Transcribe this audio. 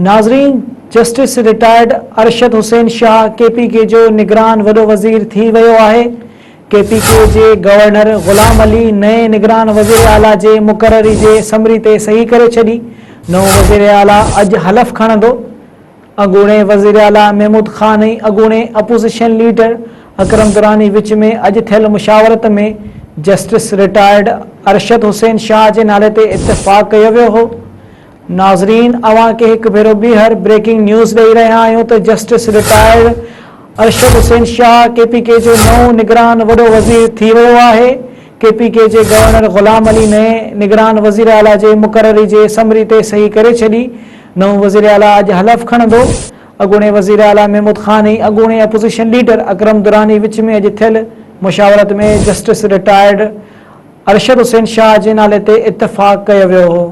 नाज़रीन, justice retired Arshad Hussain Shah KPK जो निगरान वॾो वज़ीर थी वियो आहे। KPK जे गवर्नर ग़ुलाम अली नए निगरान वज़ीर आला जे मुक़ररी जे समरी ते सही करे छॾी। नओं वज़ीर आला अॼु हलफ़ खणंदो। अॻूणे वज़ीर आला महमूद ख़ान ऐं अॻूणे अपोज़िशन लीडर अकरम दुरानी विच में अॼु थियल मुशावरत में जस्टिस रिटायर्ड अरशद हुसैन शाह जे नाले ते इत्तफ़ाक़ कयो वियो हो। नाज़रीन, अवां खे हिकु भेरो ॿीहर ब्रेकिंग न्यूज़ ॾेई रहिया आहियूं त justice retired Arshad Hussain Shah KPK जो नओं निगरान वॾो वज़ीर थी वियो आहे। KPK जे गवर्नर ग़ुलाम अली नए निगरान वज़ीर आला जे मुक़ररी जे समरी ते सही करे छॾी। नओं वज़ीर आला अॼु हलफ़ खणंदो। अॻूणे वज़ीर आला महमूद ख़ान ऐं अॻूणे अपोज़िशन लीडर अकरम दुरानी विच में अॼु थियल मुशावरत में जस्टिस रिटायर्ड अरशद हुसैन शाह जे नाले ते इत्तफ़ाक़ कयो वियो हो।